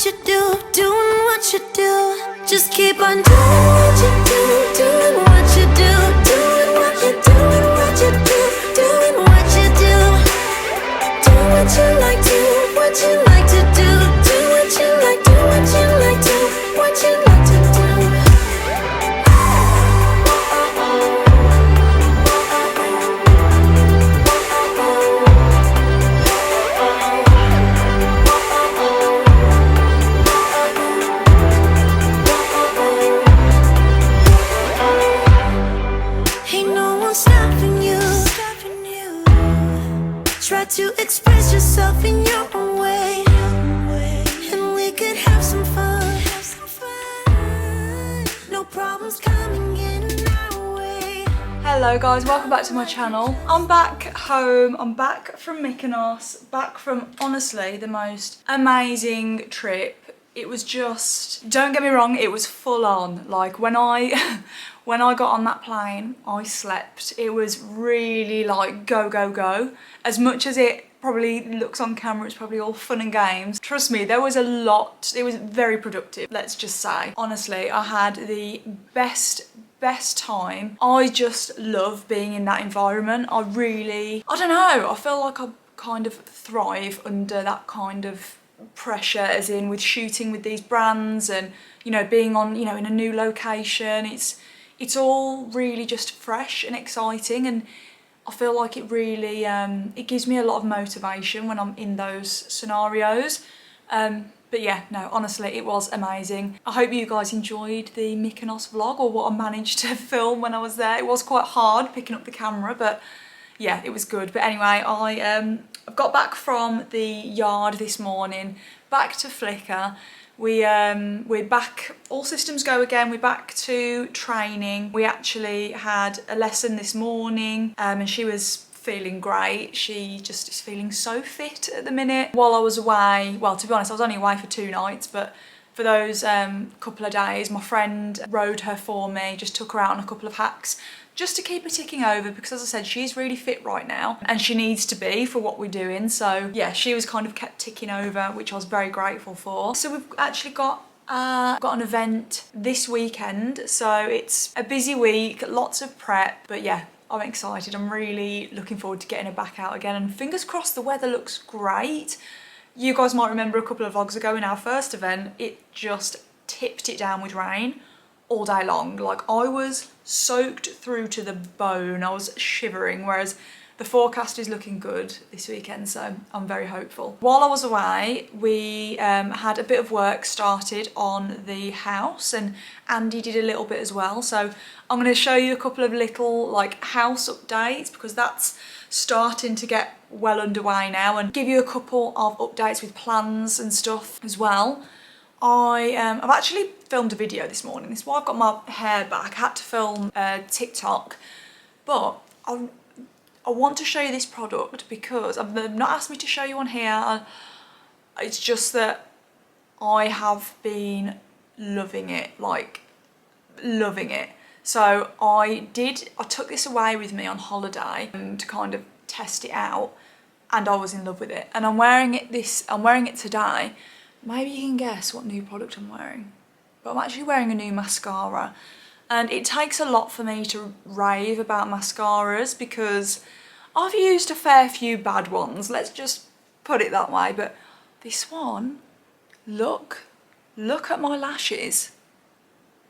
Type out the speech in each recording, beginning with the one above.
you do, doing what you do. Just keep on doing what you do, doing what you do, doing what you do, doing what you do, doing what you do. Do what you like, do what you like to do, do what you like, do what you like, do what you like to do. Ain't no one stopping you. Try to express yourself in your own way, and we could have some fun. No problems coming in our way. Hello guys, welcome back to my channel. I'm back home, I'm back from Mykonos, back from honestly the most amazing trip. It was just, don't get me wrong, it was full on. Like when I when I got on that plane, I slept. It was really like go, go, go. As much as it probably looks on camera, it's probably all fun and games. Trust me, there was a lot. It was very productive, let's just say. Honestly, I had the best time. I just love being in that environment. I don't know, I feel like I kind of thrive under that kind of pressure, as in with shooting with these brands and, you know, being on, you know, in a new location. It's all really just fresh and exciting, and I feel like it really it gives me a lot of motivation when I'm in those scenarios. But yeah, no, honestly, it was amazing. I hope you guys enjoyed the Mykonos vlog, or what I managed to film when I was there. It was quite hard picking up the camera, but yeah, it was good. But anyway, I've got back from the yard this morning, back to Flickr. We're back, all systems go again. We're back to training. We actually had a lesson this morning, and she was feeling great. She just is feeling so fit at the minute. While I was away, well, to be honest, I was only away for 2 nights, but for those couple of days, my friend rode her for me, just took her out on a couple of hacks, just to keep her ticking over, because as I said, she's really fit right now and she needs to be for what we're doing. So yeah, she was kind of kept ticking over, which I was very grateful for. So we've actually got an event this weekend, so it's a busy week, lots of prep, but yeah, I'm excited. I'm really looking forward to getting her back out again, and fingers crossed the weather looks great. You guys might remember a couple of vlogs ago in our first event, it just tipped it down with rain all day long. Like, I was soaked through to the bone. I was shivering, whereas the forecast is looking good this weekend, so I'm very hopeful. While I was away, we had a bit of work started on the house, and Andy did a little bit as well. So I'm going to show you a couple of little like house updates, because that's starting to get well underway now, and give you a couple of updates with plans and stuff as well. I've actually filmed a video this morning. This is why I've got my hair back. I had to film TikTok, but I want to show you this product because I've not asked me to show you on here. It's just that I have been loving it, like loving it. So I took this away with me on holiday to kind of test it out, and I was in love with it. And I'm wearing it today. Maybe you can guess what new product I'm wearing. But I'm actually wearing a new mascara. And it takes a lot for me to rave about mascaras, because I've used a fair few bad ones, let's just put it that way. But this one, look at my lashes.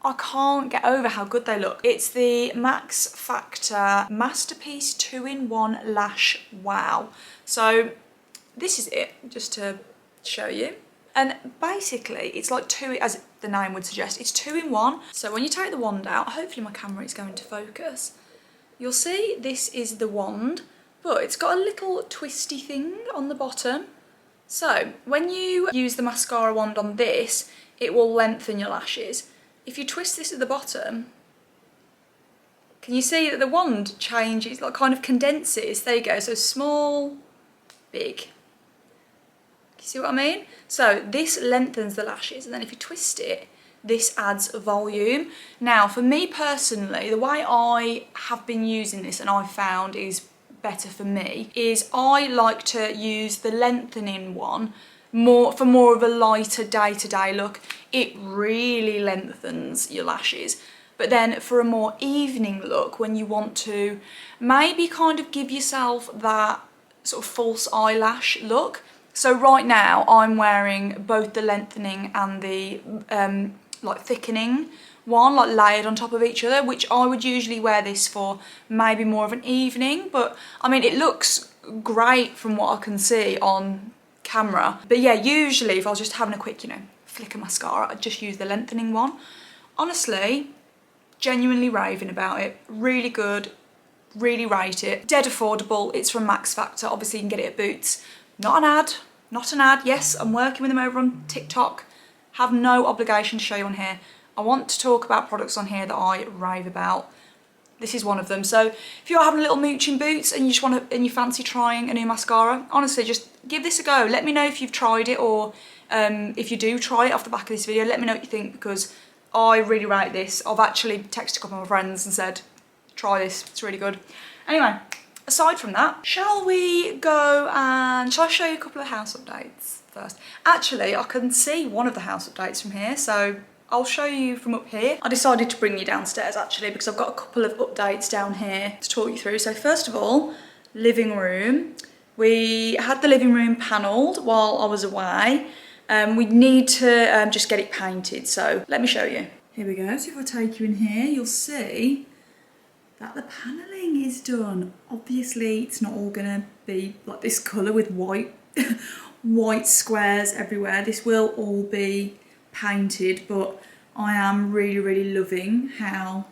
I can't get over how good they look. It's the Max Factor Masterpiece 2-in-1 Lash Wow. So this is it, just to show you. And basically, it's like as the name would suggest, it's 2-in-1. So when you take the wand out, hopefully my camera is going to focus, you'll see this is the wand, but it's got a little twisty thing on the bottom. So when you use the mascara wand on this, it will lengthen your lashes. If you twist this at the bottom, can you see that the wand changes, like kind of condenses? There you go, so small, big. See what I mean? So this lengthens the lashes, and then if you twist it, this adds volume. Now, for me personally, the way I have been using this and I've found is better for me is I like to use the lengthening one for more of a lighter day-to-day look, it really lengthens your lashes. But then for a more evening look, when you want to maybe kind of give yourself that sort of false eyelash look. So right now I'm wearing both the lengthening and the like thickening one, like layered on top of each other, which I would usually wear this for maybe more of an evening. But I mean, it looks great from what I can see on camera. But yeah, usually if I was just having a quick, you know, flick of mascara, I'd just use the lengthening one. Honestly, genuinely raving about it. Really good, really rate it. Dead affordable. It's from Max Factor. Obviously you can get it at Boots. Not an ad, not an ad. Yes, I'm working with them over on TikTok. Have no obligation to show you on here. I want to talk about products on here that I rave about. This is one of them. So if you're having a little mooch in Boots and you just want to, and you fancy trying a new mascara, honestly, just give this a go. Let me know if you've tried it, or if you do try it off the back of this video, let me know what you think, because I really rate this. I've actually texted a couple of my friends and said, try this, it's really good. Anyway, aside from that, shall we go and, shall I show you a couple of house updates first? Actually, I can see one of the house updates from here, so I'll show you from up here. I decided to bring you downstairs actually because I've got a couple of updates down here to talk you through. So first of all, living room. We had the living room panelled while I was away. We need to just get it painted, so let me show you. Here we go. So if I take you in here, you'll see that the panelling is done. Obviously, it's not all gonna be like this colour with white, white squares everywhere. This will all be painted, but I am really, really loving how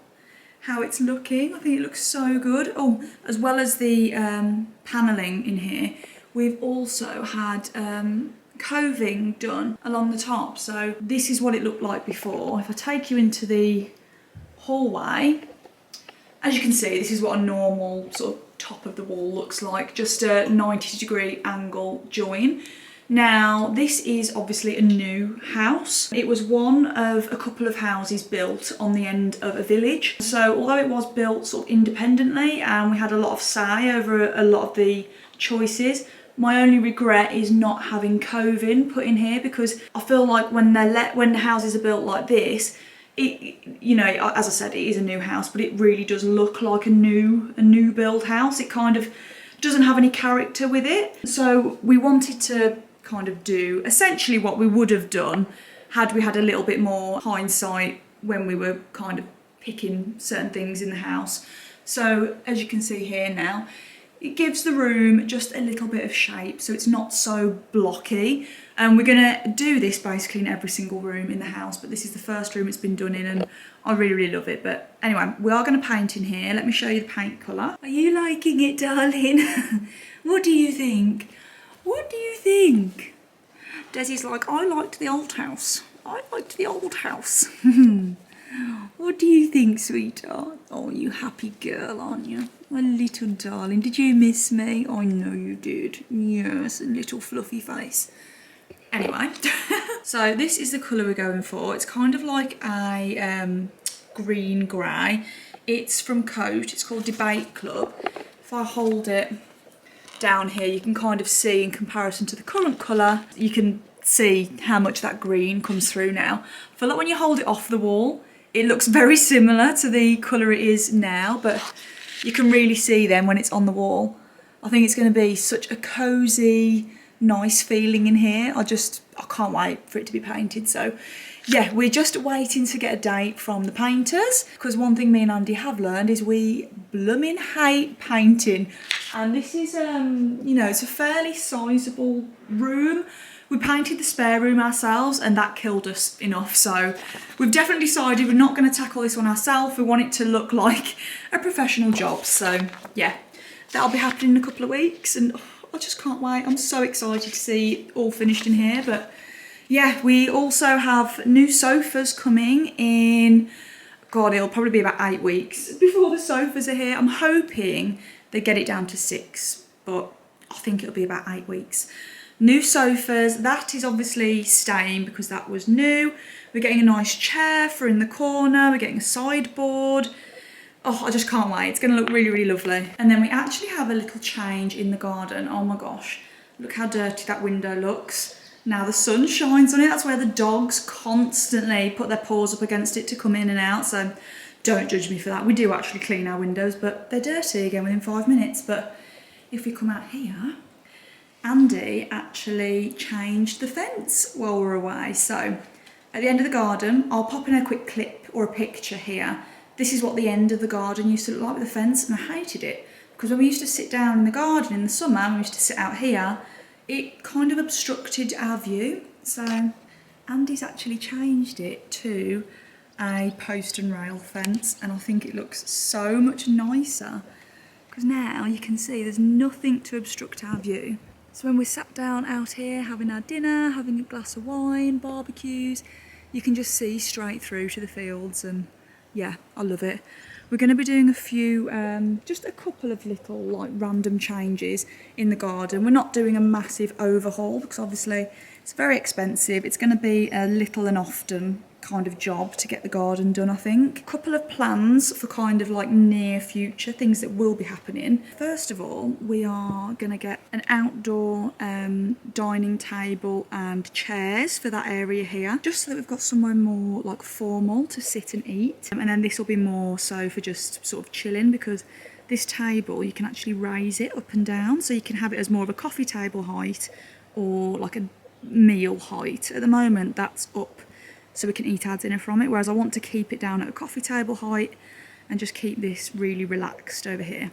it's looking. I think it looks so good. Oh, as well as the panelling in here, we've also had coving done along the top. So this is what it looked like before. If I take you into the hallway, as you can see, this is what a normal sort of top of the wall looks like, just a 90-degree angle join. Now, this is obviously a new house. It was one of a couple of houses built on the end of a village. So although it was built sort of independently and we had a lot of say over a lot of the choices, my only regret is not having coving put in here, because I feel like when the houses are built like this, it, you know, as I said, it is a new house, but it really does look like a new build house. It kind of doesn't have any character with it. So we wanted to kind of do essentially what we would have done had we had a little bit more hindsight when we were kind of picking certain things in the house. So as you can see here now, it gives the room just a little bit of shape, so it's not so blocky. And we're gonna do this basically in every single room in the house, but this is the first room it's been done in and I really, really love it. But anyway, we are gonna paint in here. Let me show you the paint colour. Are you liking it, darling? What do you think? What do you think? Desi's like, I liked the old house. I liked the old house. What do you think, sweetheart? Oh, you happy girl, aren't you? My little darling. Did you miss me? I know you did. Yes, a little fluffy face. Anyway, so this is the colour we're going for. It's kind of like a green grey. It's from Coat. It's called Debate Club. If I hold it down here, you can kind of see in comparison to the current colour, you can see how much that green comes through now. I feel like when you hold it off the wall, it looks very similar to the colour it is now, but you can really see then when it's on the wall. I think it's going to be such a cosy, nice feeling in here. I can't wait for it to be painted. So yeah, we're just waiting to get a date from the painters, because one thing me and Andy have learned is we blooming hate painting. And this is, you know, it's a fairly sizable room. We painted the spare room ourselves and that killed us enough. So we've definitely decided we're not going to tackle this one ourselves. We want it to look like a professional job. So yeah, that'll be happening in a couple of weeks and I just can't wait. I'm so excited to see it all finished in here. But yeah, we also have new sofas coming in. God, it'll probably be about 8 weeks before the sofas are here. I'm hoping they get it down to 6, but I think it'll be about 8 weeks. New sofas, that is obviously staying because that was new. We're getting a nice chair for in the corner. We're getting a sideboard. Oh, I just can't wait. It's going to look really, really lovely. And then we actually have a little change in the garden. Oh my gosh, look how dirty that window looks. Now the sun shines on it, that's where the dogs constantly put their paws up against it to come in and out, so don't judge me for that. We do actually clean our windows, but they're dirty again within 5 minutes. But if we come out here, Andy actually changed the fence while we're away. So at the end of the garden, I'll pop in a quick clip or a picture here. This is what the end of the garden used to look like with the fence, and I hated it because when we used to sit down in the garden in the summer, we used to sit out here, it kind of obstructed our view. So Andy's actually changed it to a post and rail fence, and I think it looks so much nicer because now you can see there's nothing to obstruct our view. So when we're sat down out here having our dinner, having a glass of wine, barbecues, you can just see straight through to the fields, and yeah, I love it. We're going to be doing a few, just a couple of little like random changes in the garden. We're not doing a massive overhaul because obviously it's very expensive. It's going to be a little and often kind of job to get the garden done, I think. A couple of plans for kind of like near future, things that will be happening. First of all, we are going to get an outdoor dining table and chairs for that area here, just so that we've got somewhere more like formal to sit and eat. And then this will be more so for just sort of chilling, because this table, you can actually raise it up and down, so you can have it as more of a coffee table height or like a meal height. At the moment, that's up, so we can eat our dinner from it, whereas I want to keep it down at a coffee table height and just keep this really relaxed over here.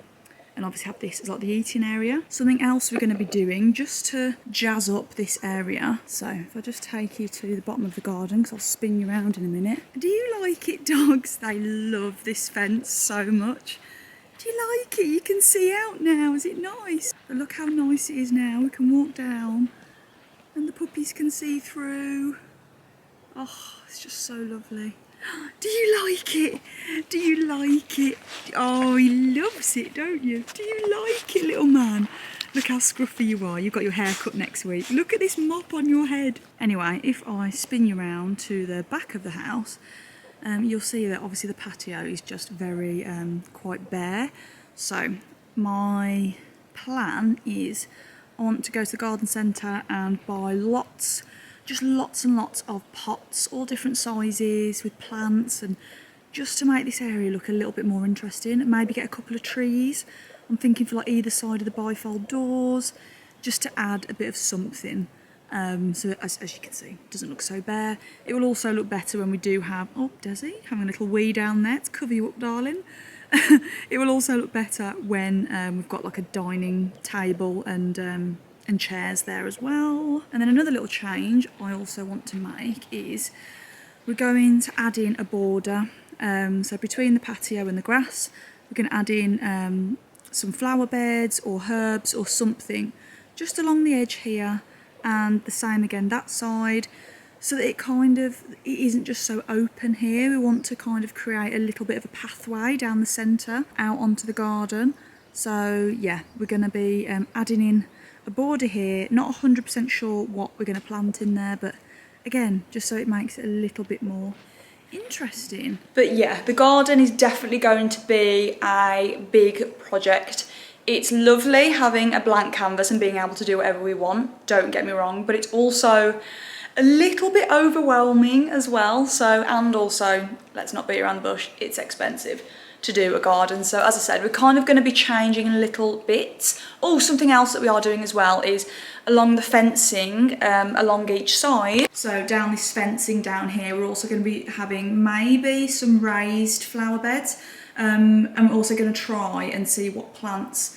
And obviously have this as like the eating area. Something else we're going to be doing just to jazz up this area. So if I just take you to the bottom of the garden, because I'll spin you around in a minute. Do you like it, dogs? They love this fence so much. Do you like it? You can see out now. Is it nice? But look how nice it is now. We can walk down and the puppies can see through. Oh, it's just so lovely. Do you like it? Do you like it? Oh, he loves it, don't you? Do you like it, little man? Look how scruffy you are. You've got your hair cut next week. Look at this mop on your head. Anyway, if I spin you around to the back of the house, you'll see that obviously the patio is just very quite bare. So my plan is I want to go to the garden centre and buy lots and lots of pots, all different sizes with plants, and just to make this area look a little bit more interesting. Maybe get a couple of trees. I'm thinking for like either side of the bifold doors, just to add a bit of something. So as you can see, it doesn't look so bare. It will also look better when we do have, oh, Desi, having a little wee down there to cover you up, darling. It will also look better when we've got like a dining table and chairs there as well. And then another little change I also want to make is we're going to add in a border. So between the patio and the grass, we're going to add in some flower beds or herbs or something just along the edge here, and the same again that side, so that it isn't just so open here. We want to kind of create a little bit of a pathway down the centre out onto the garden. So yeah, we're going to be adding in a border here. Not 100% sure what we're going to plant in there, but again, just so it makes it a little bit more interesting. But yeah, the garden is definitely going to be a big project. It's lovely having a blank canvas and being able to do whatever we want, don't get me wrong, but it's also a little bit overwhelming as well. So, and also, let's not beat around the bush, it's expensive to do a garden. So as I said, we're kind of going to be changing little bits. Oh, something else that we are doing as well is along the fencing, along each side. So down this fencing down here, we're also going to be having maybe some raised flower beds. And we're also going to try and see what plants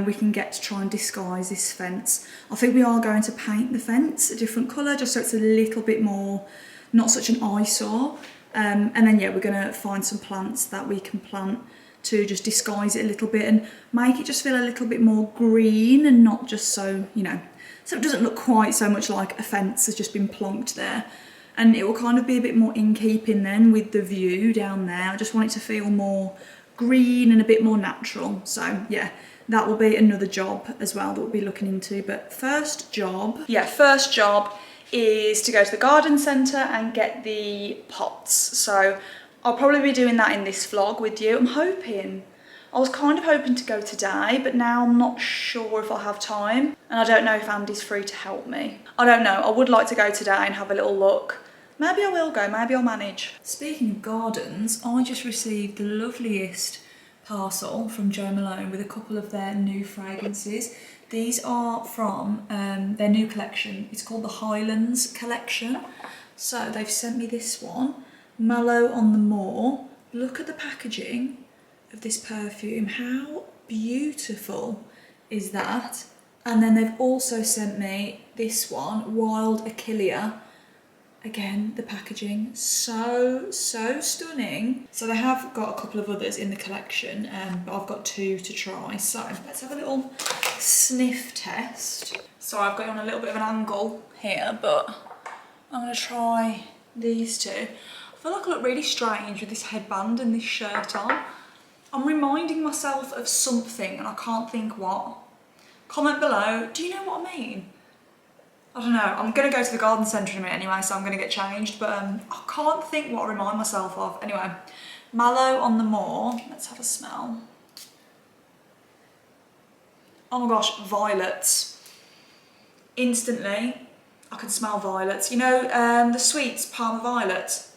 we can get to try and disguise this fence. I think we are going to paint the fence a different colour, just so it's a little bit more, not such an eyesore. And then yeah, we're going to find some plants that we can plant to just disguise it a little bit and make it just feel a little bit more green, and not just so, you know, so it doesn't look quite so much like a fence has just been plonked there. And it will kind of be a bit more in keeping then with the view down there. I just want it to feel more green and a bit more natural. So yeah, that will be another job as well that we'll be looking into. But first job is to go to the garden centre and get the pots. So I'll probably be doing that in this vlog with you. I'm I was kind of hoping to go today, but now I'm not sure if I'll have time. And I don't know if Andy's free to help me. I don't know. I would like to go today and have a little look. Maybe I will go, maybe I'll manage. Speaking of gardens, I just received the loveliest parcel from Jo Malone with a couple of their new fragrances. These are from their new collection. It's called the Highlands collection. So they've sent me this one, Mallow on the Moor. Look at the packaging of this perfume. How beautiful is that? And then they've also sent me this one, Wild Achillea. Again, the packaging, so stunning. So they have got a couple of others in the collection, but I've got 2 to try. So let's have a little sniff test. Sorry, I've got you on a little bit of an angle here, but I'm gonna try these 2. I feel like I look really strange with this headband and this shirt on. I'm reminding myself of something and I can't think what. Comment below, do you know what I mean? I don't know, I'm going to go to the garden centre in a minute anyway, so I'm going to get changed, but I can't think what I remind myself of. Anyway, Mallow on the Moor, let's have a smell. Oh my gosh, violets. Instantly, I can smell violets. You know, the Sweets Parma Violet,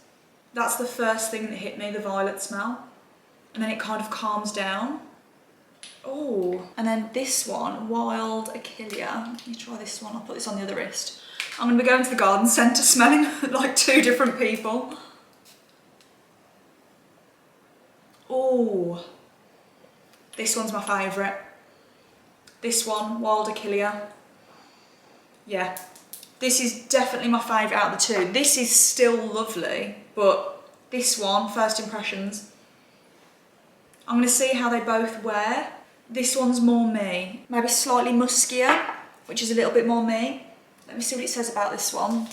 that's the first thing that hit me, the violet smell. And then it kind of calms down. Oh, and then this one, Wild Achillea. Let me try this one. I'll put this on the other wrist. I'm going to be going to the garden centre smelling like 2 different people. Oh, this one's my favourite. This one, Wild Achillea. Yeah, this is definitely my favourite out of the 2. This is still lovely, but this one, first impressions. I'm going to see how they both wear. This one's more me, maybe slightly muskier, which is a little bit more me. Let me see what it says about this one.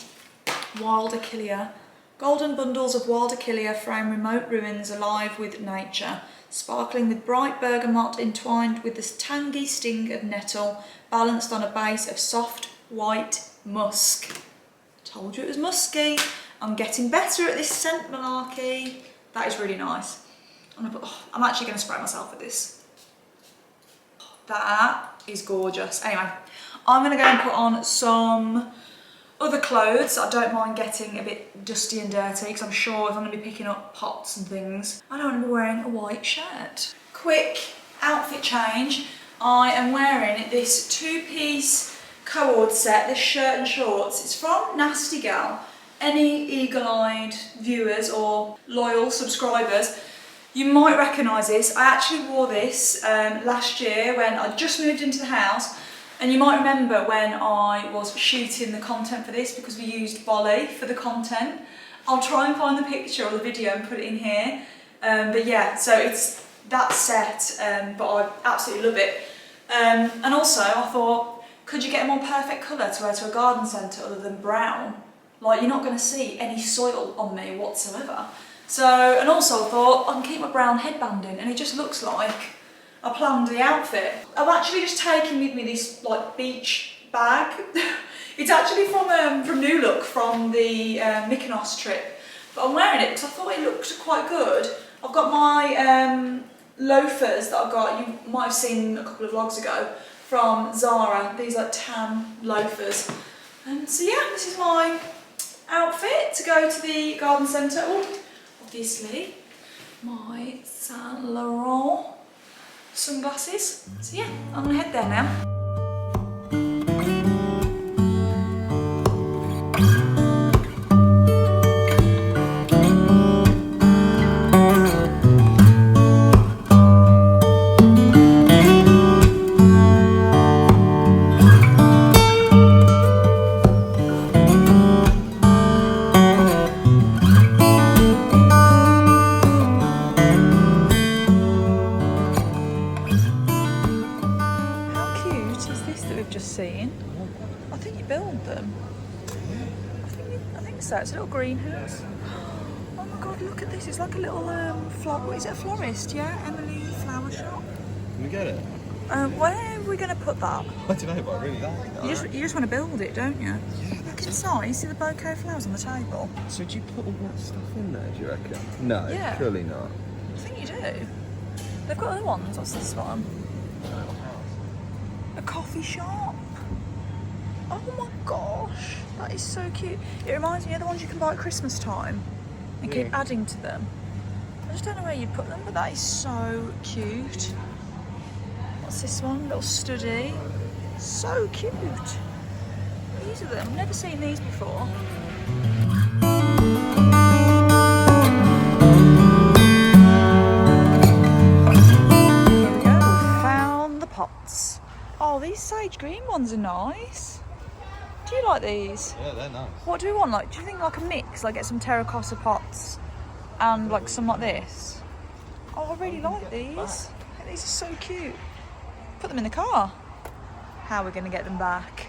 Wild Achillea. Golden bundles of Wild Achillea frame remote ruins alive with nature, sparkling with bright bergamot entwined with the tangy sting of nettle, balanced on a base of soft white musk. Told you it was musky. I'm getting better at this scent malarkey. That is really nice. I'm actually going to spray myself with this. That is gorgeous. Anyway, I'm going to go and put on some other clothes. I don't mind getting a bit dusty and dirty because I'm sure if I'm going to be picking up pots and things, I don't want to be wearing a white shirt. Quick outfit change. I am wearing this 2-piece co-ord set, this shirt and shorts. It's from Nasty Gal. Any eagle-eyed viewers or loyal subscribers, you might recognise this. I actually wore this last year when I just moved into the house, and you might remember when I was shooting the content for this because we used Bolly for the content. I'll try and find the picture or the video and put it in here. But yeah, so it's that set, but I absolutely love it. And also I thought, could you get a more perfect colour to wear to a garden centre other than brown? Like, you're not going to see any soil on me whatsoever. So, and also I thought I can keep my brown headband in and it just looks like I planned the outfit. I've actually just taken with me this like beach bag. It's actually from New Look, from the Mykonos trip. But I'm wearing it because I thought it looked quite good. I've got my loafers that I've got, you might have seen a couple of vlogs ago, from Zara. These are tan loafers. And so yeah, this is my outfit to go to the garden centre. Oh, obviously my Saint Laurent sunglasses. So yeah, I'm gonna head there now. I think you build them. I think so. It's a little greenhouse. Oh my god, look at this. It's like a little flower. Is it a florist? Yeah, Emily Flower Shop. Can we get it? Where are we going to put that? I don't know, but I really like it. You just want to build it, don't you? Yeah. Look, it's nice. See the bouquet of flowers on the table? So do you put all that stuff in there, do you reckon? No, Yeah. surely not. I think you do. They've got other ones. What's this one? A coffee shop. Oh my gosh, that is so cute. It reminds me of the ones you can buy at Christmas time and keep adding to them. I just don't know where you'd put them, but that is so cute. What's this one? Little study. So cute. These are them. I've never seen these before. Here we go. Found the pots. Oh, these sage green ones are nice. Do you like these? Yeah, they're nice. What do we want? Like, do you think like a mix? Like, get some terracotta pots and like some like this. Oh, I really like these. I think these are so cute. Put them in the car. How are we going to get them back?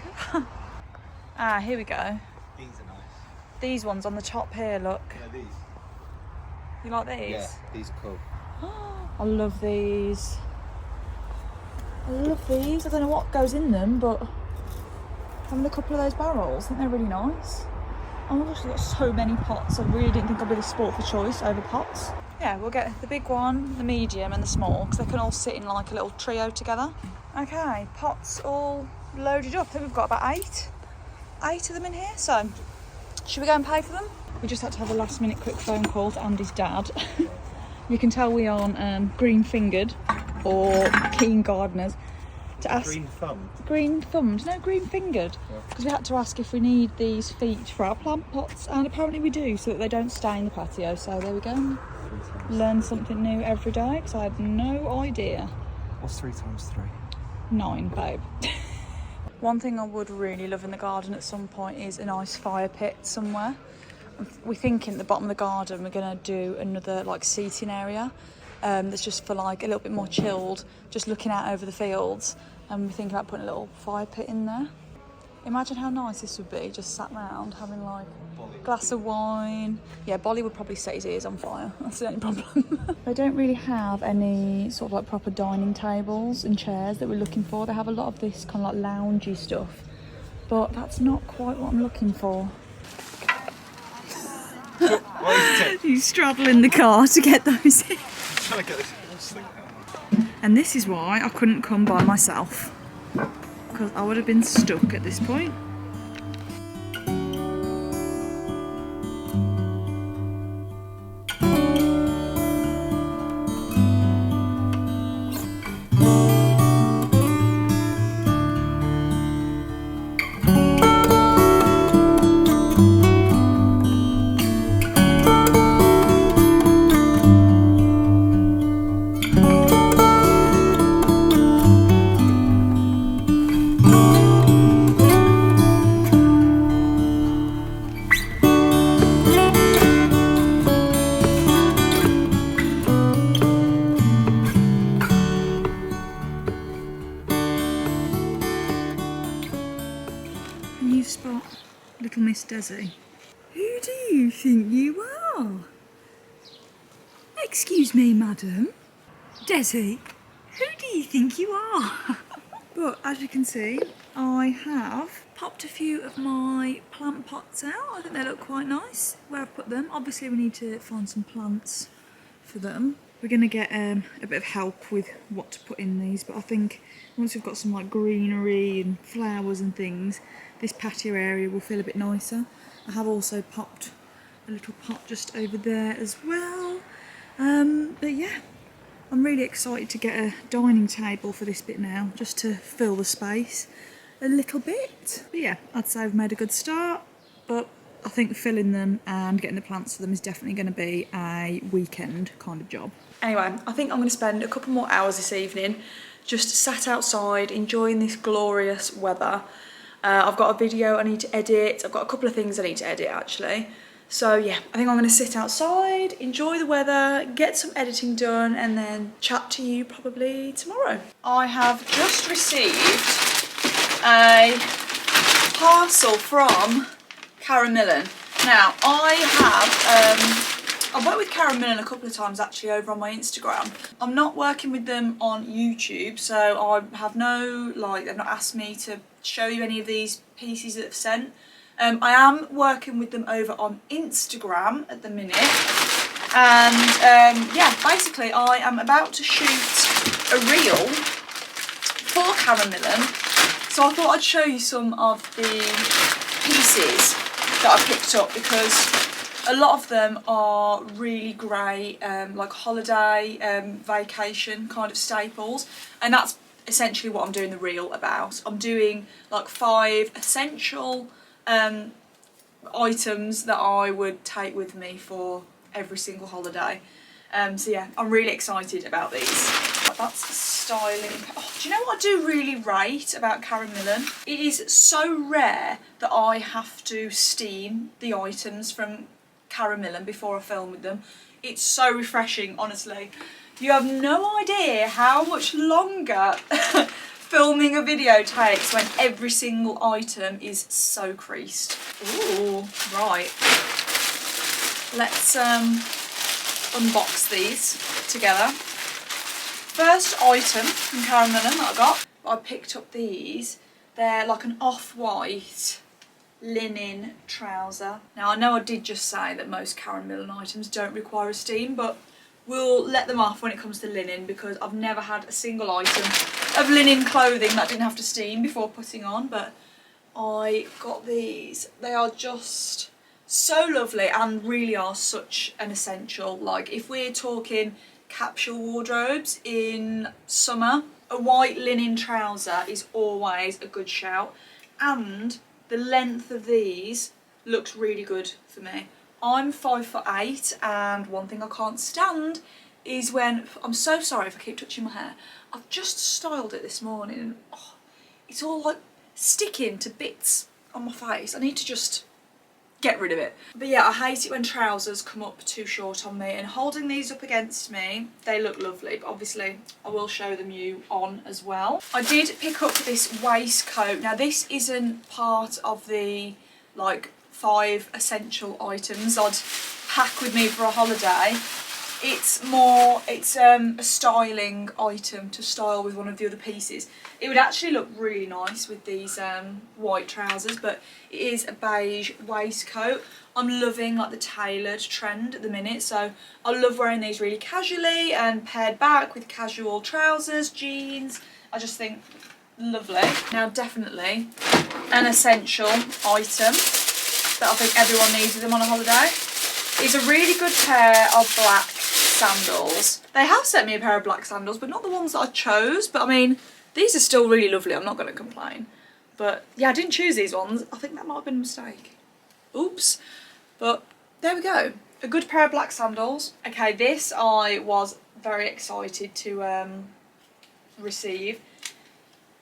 Ah, here we go. These are nice. These ones on the top here, look. Yeah, these. You like these? Yeah, these are cool. I love these. I love these. I don't know what goes in them, but having a couple of those barrels, I think they're really nice. Oh my gosh, they've got so many pots. I really didn't think I'd be the sport for choice over pots. Yeah, we'll get the big one, the medium and the small, because they can all sit in like a little trio together. Okay, pots all loaded up. I think we've got about eight of them in here. So, should we go and pay for them? We just had to have a last minute quick phone call to Andy's dad. You can tell we aren't green fingered or keen gardeners. To ask Green thumbed. green thumbed, no, green fingered, because we had to ask if we need these feet for our plant pots, and apparently we do, so that they don't stain the patio. So there we go. Learn something new every day, because I had no idea. What's 3 times 3? 9, babe. One thing I would really love in the garden at some point is a nice fire pit somewhere. We're thinking at the bottom of the garden we're going to do another like seating area that's just for like a little bit more chilled, just looking out over the fields, and we're thinking about putting a little fire pit in there. Imagine how nice this would be, just sat round having like a glass of wine. Yeah, Bolly would probably set his ears on fire, that's the only problem. They don't really have any sort of like proper dining tables and chairs that we're looking for. They have a lot of this kind of like loungy stuff, but that's not quite what I'm looking for. He's straddling the car to get those in. Trying to get this thing out. And this is why I couldn't come by myself, because I would have been stuck at this point. You spot little Miss Desi. Who do you think you are? Excuse me, madam. Desi, who do you think you are? But as you can see, I have popped a few of my plant pots out. I think they look quite nice where I've put them. Obviously we need to find some plants for them. We're going to get a bit of help with what to put in these, but I think once we've got some like greenery and flowers and things, this patio area will feel a bit nicer. I have also popped a little pot just over there as well. But yeah, I'm really excited to get a dining table for this bit now, just to fill the space a little bit. But yeah, I'd say I've made a good start, but I think filling them and getting the plants for them is definitely going to be a weekend kind of job. Anyway, I think I'm going to spend a couple more hours this evening just sat outside enjoying this glorious weather. I've got a video I need to edit. I've got a couple of things I need to edit actually. So yeah, I think I'm going to sit outside, enjoy the weather, get some editing done, and then chat to you probably tomorrow. I have just received a parcel from Millen. Now, I've worked with Millen a couple of times actually over on my Instagram. I'm not working with them on YouTube, so I have no, they've not asked me to show you any of these pieces that they've sent. I am working with them over on Instagram at the minute. And yeah, basically I am about to shoot a reel for Karen Millen, so I thought I'd show you some of the pieces that I picked up, because a lot of them are really great, like holiday, vacation kind of staples, and that's essentially what I'm doing the reel about. I'm doing like 5 essential items that I would take with me for every single holiday. So yeah, I'm really excited about these. That's the styling. Oh, do you know what I do really rate about Karen Millen? It is so rare that I have to steam the items from Karen Millen before I film with them. It's so refreshing, honestly. You have no idea how much longer filming a video takes when every single item is so creased. Ooh, right. Let's unbox these together. First item from Karen Millen that I got, I picked up these. They're like an off-white linen trouser. Now I know I did just say that most Karen Millen items don't require a steam, but we'll let them off when it comes to linen, because I've never had a single item of linen clothing that didn't have to steam before putting on. But I got these. They are just so lovely and really are such an essential. Like, if we're talking capsule wardrobes in summer, a white linen trouser is always a good shout, and the length of these looks really good for me. I'm 5'8", and one thing I can't stand is when, I'm so sorry if I keep touching my hair, I've just styled it this morning and oh, it's all like sticking to bits on my face. I need to just get rid of it. But yeah, I hate it when trousers come up too short on me, and holding these up against me, they look lovely, but obviously I will show them you on as well. I did pick up this waistcoat. Now this isn't part of the like 5 essential items I'd pack with me for a holiday. It's more, it's a styling item to style with one of the other pieces. It would actually look really nice with these white trousers, but it is a beige waistcoat. I'm loving like the tailored trend at the minute, so I love wearing these really casually and paired back with casual trousers, jeans. I just think lovely. Now definitely an essential item that I think everyone needs with them on a holiday is a really good pair of black sandals. They have sent me a pair of black sandals, but not the ones that I chose. But I mean, these are still really lovely, I'm not going to complain. But yeah, I didn't choose these ones. I think that might have been a mistake. Oops. But there we go. A good pair of black sandals. Okay, this I was very excited to receive.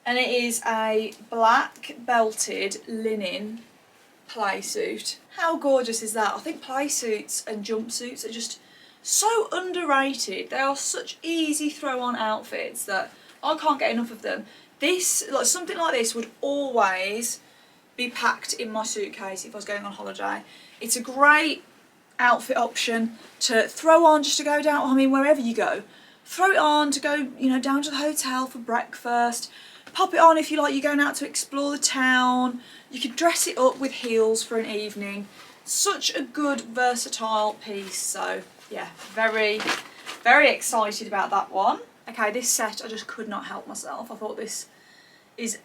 And it is a black belted linen play suit. How gorgeous is that? I think play suits and jumpsuits are just so underrated. They are such easy throw on outfits that I can't get enough of them. This, like something like this, would always be packed in my suitcase if I was going on holiday. It's a great outfit option to throw on just to go down, I mean wherever you go. Throw it on to go, you know, down to the hotel for breakfast. Pop it on if you like, you're going out to explore the town. You could dress it up with heels for an evening. Such a good versatile piece, so yeah, very, very excited about that one. Okay, this set I just could not help myself. I thought this is,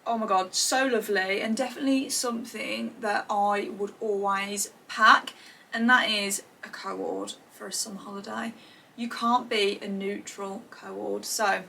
oh my god, so lovely, and definitely something that I would always pack, and that is a cord for a summer holiday. You can't be a neutral cord, so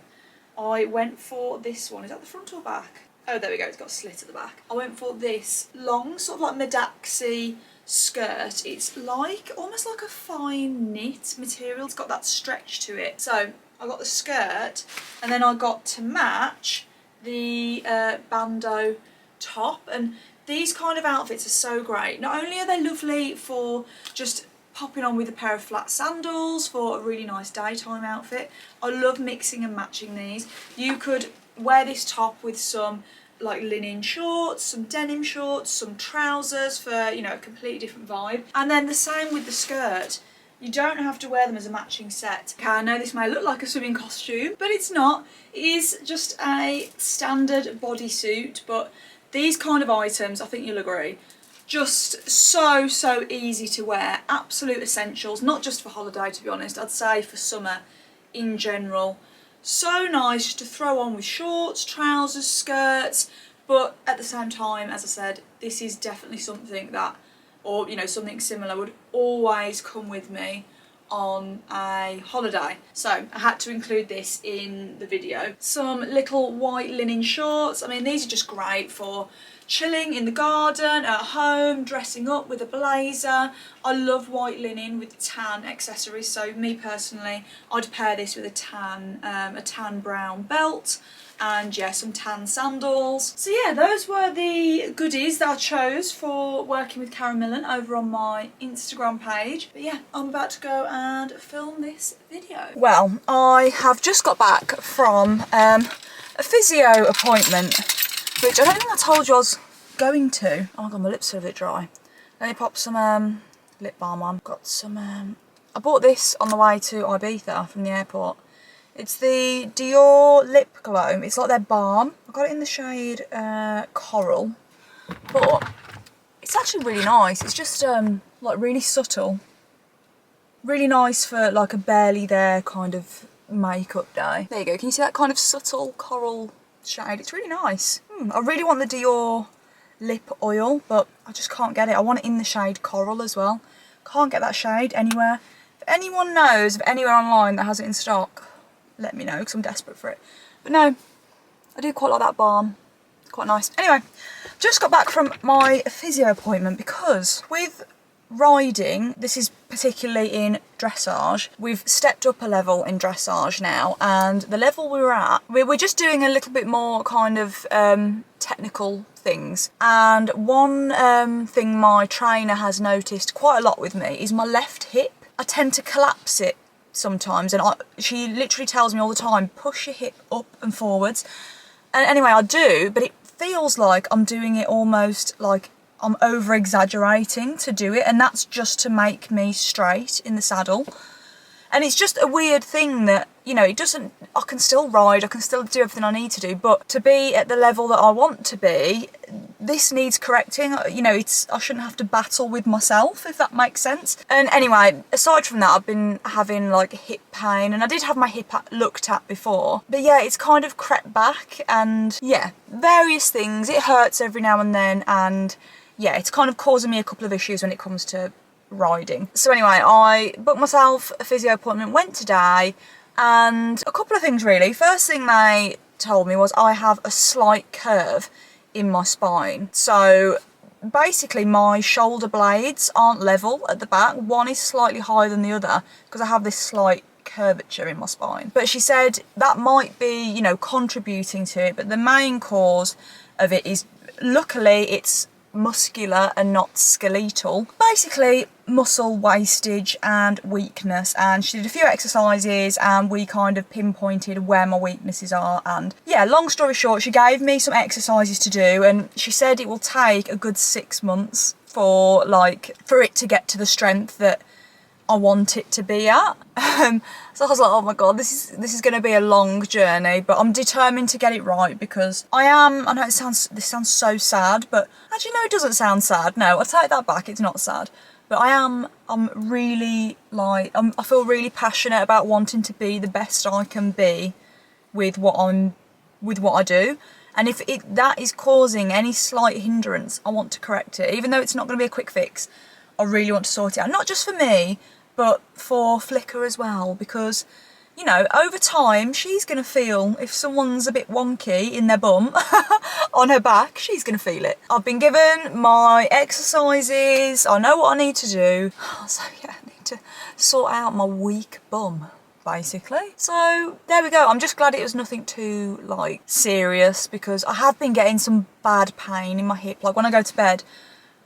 I went for this one. Is that the front or back? Oh, there we go, it's got a slit at the back. I went for this long, sort of like Medaxi skirt. It's like, almost like a fine knit material. It's got that stretch to it. So I got the skirt, and then I got to match the bandeau top. And these kind of outfits are so great. Not only are they lovely for just popping on with a pair of flat sandals for a really nice daytime outfit, I love mixing and matching these. You could wear this top with some like linen shorts, some denim shorts, some trousers for, you know, a completely different vibe. And then the same with the skirt. You don't have to wear them as a matching set. Okay, I know this may look like a swimming costume, but it's not. It is just a standard bodysuit, but these kind of items, I think you'll agree, Just so easy to wear. Absolute essentials, not just for holiday to be honest, I'd say for summer in general. So nice just to throw on with shorts, trousers, skirts, but at the same time, as I said, this is definitely something that, or you know, something similar would always come with me on a holiday. So I had to include this in the video. Some little white linen shorts. I mean, these are just great for chilling in the garden, at home, dressing up with a blazer. I love white linen with tan accessories, so me personally, I'd pair this with a tan brown belt and yeah, some tan sandals. So yeah, those were the goodies that I chose for working with Karen Millen over on my Instagram page. But yeah, I'm about to go and film this video. Well, I have just got back from a physio appointment, which I don't think I told you I was going to. Oh my god, my lips are a bit dry. Let me pop some lip balm on. Got some, I bought this on the way to Ibiza from the airport. It's the Dior Lip Glow. It's like their balm. I got it in the shade Coral, but it's actually really nice. It's just like really subtle. Really nice for like a barely there kind of makeup day. There you go. Can you see that kind of subtle coral shade? It's really nice. I really want the Dior lip oil, but I just can't get it. I want it in the shade Coral as well. Can't get that shade anywhere. If anyone knows of anywhere online that has it in stock, let me know, because I'm desperate for it. But no, I do quite like that balm. It's quite nice. Anyway, just got back from my physio appointment because with riding, this is particularly in dressage, we've stepped up a level in dressage now, and the level we were at, we're just doing a little bit more kind of technical things. And one thing my trainer has noticed quite a lot with me is my left hip. I tend to collapse it sometimes, and she literally tells me all the time, push your hip up and forwards. And anyway, I do, but it feels like I'm doing it almost like I'm over exaggerating to do it, and that's just to make me straight in the saddle. And it's just a weird thing that, you know, it doesn't, I can still ride, I can still do everything I need to do, but to be at the level that I want to be, this needs correcting. You know, I shouldn't have to battle with myself, if that makes sense. And anyway, aside from that, I've been having like hip pain, and I did have my hip looked at before, but yeah, it's kind of crept back, and yeah, various things. It hurts every now and then, and yeah, it's kind of causing me a couple of issues when it comes to riding. So anyway, I booked myself a physio appointment, went today, and a couple of things really. First thing they told me was I have a slight curve in my spine. So basically my shoulder blades aren't level at the back. One is slightly higher than the other because I have this slight curvature in my spine. But she said that might be, you know, contributing to it, but the main cause of it is, luckily, it's muscular and not skeletal. Basically muscle wastage and weakness, and she did a few exercises and we kind of pinpointed where my weaknesses are. And yeah, long story short, she gave me some exercises to do, and she said it will take a good 6 months for it to get to the strength that I want it to be at. So I was like, oh my god, this is going to be a long journey, but I'm determined to get it right, because I know this sounds so sad, but actually no, it doesn't sound sad. No, I take that back, it's not sad. But I'm really I feel really passionate about wanting to be the best I can be with what I do. And if that is causing any slight hindrance, I want to correct it, even though it's not going to be a quick fix. I really want to sort it out, not just for me, but for Flicker as well, because, you know, over time she's going to feel if someone's a bit wonky in their bum on her back, she's going to feel it. I've been given my exercises, I know what I need to do, so yeah, I need to sort out my weak bum, basically. So there we go. I'm just glad it was nothing too serious, because I have been getting some bad pain in my hip. Like when I go to bed,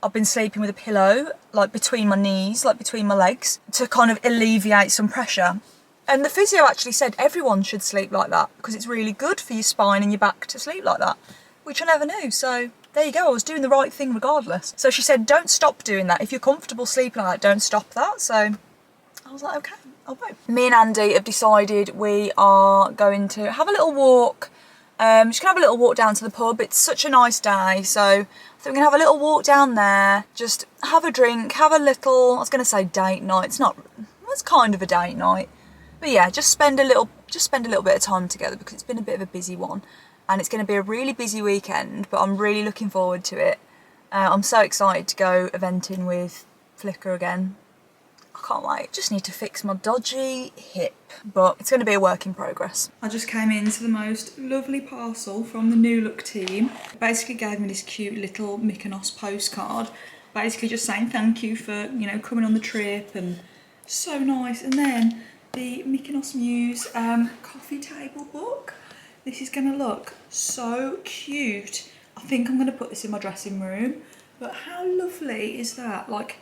I've been sleeping with a pillow between my knees, between my legs, to kind of alleviate some pressure. And the physio actually said everyone should sleep like that, because it's really good for your spine and your back to sleep like that, which I never knew. So there you go, I was doing the right thing regardless. So she said, don't stop doing that. If you're comfortable sleeping like that, don't stop that. So I was like, okay, I won't. Me and Andy have decided we are going to have a little walk Just gonna have a little walk down to the pub. It's such a nice day, so I think we're gonna have a little walk down there, just have a drink, have a little, I was gonna say date night, it's kind of a date night. But yeah, just spend a little bit of time together because it's been a bit of a busy one. And it's gonna be a really busy weekend, but I'm really looking forward to it. I'm so excited to go eventing with Flicker again. I can't wait. Just need to fix my dodgy hip, but it's going to be a work in progress. I just came into the most lovely parcel from the New Look team. Basically gave me this cute little Mykonos postcard, basically just saying thank you for, you know, coming on the trip, and so nice. And then the Mykonos Muse coffee table book. This is going to look so cute. I think I'm going to put this in my dressing room, but how lovely is that? Like,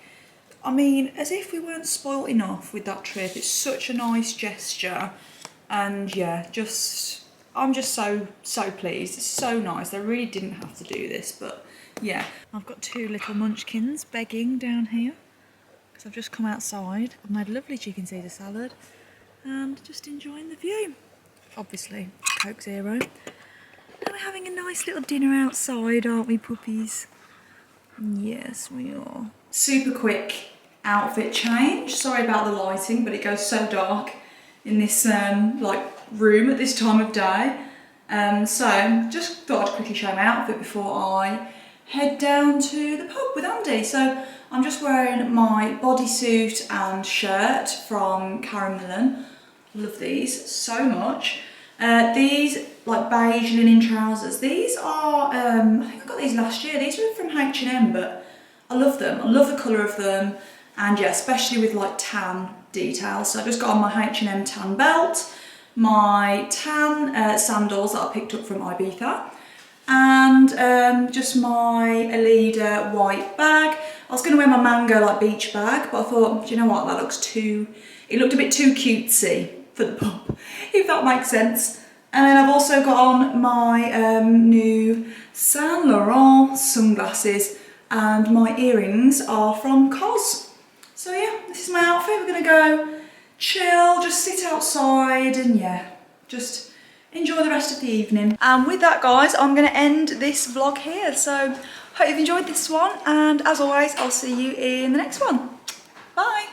I mean, as if we weren't spoilt enough with that trip. It's such a nice gesture, and yeah, I'm just so pleased. It's so nice. They really didn't have to do this, but yeah. I've got two little munchkins begging down here because I've just come outside. I've made a lovely chicken Caesar salad and just enjoying the view. Obviously, Coke Zero. And we're having a nice little dinner outside, aren't we, puppies? Yes, we are. Super quick outfit change. Sorry about the lighting, but it goes so dark in this like room at this time of day. So just thought I'd quickly show my outfit before I head down to the pub with Andy. So I'm just wearing my bodysuit and shirt from Millen. Love these so much. These like beige linen trousers. These are I think I got these last year. These were from H&M, but I love them. I love the colour of them, and yeah, especially with like tan details. So I just got on my H&M tan belt, my tan sandals that I picked up from Ibiza, and just my Alida white bag. I was going to wear my Mango like beach bag, but I thought, do you know what, that looks it looked a bit too cutesy for the pub, if that makes sense. And then I've also got on my new Saint Laurent sunglasses, and my earrings are from COLLABS. So yeah, this is my outfit. We're gonna go chill, just sit outside, and yeah, just enjoy the rest of the evening. And with that, guys, I'm gonna end this vlog here. So hope you've enjoyed this one, and as always, I'll see you in the next one. Bye.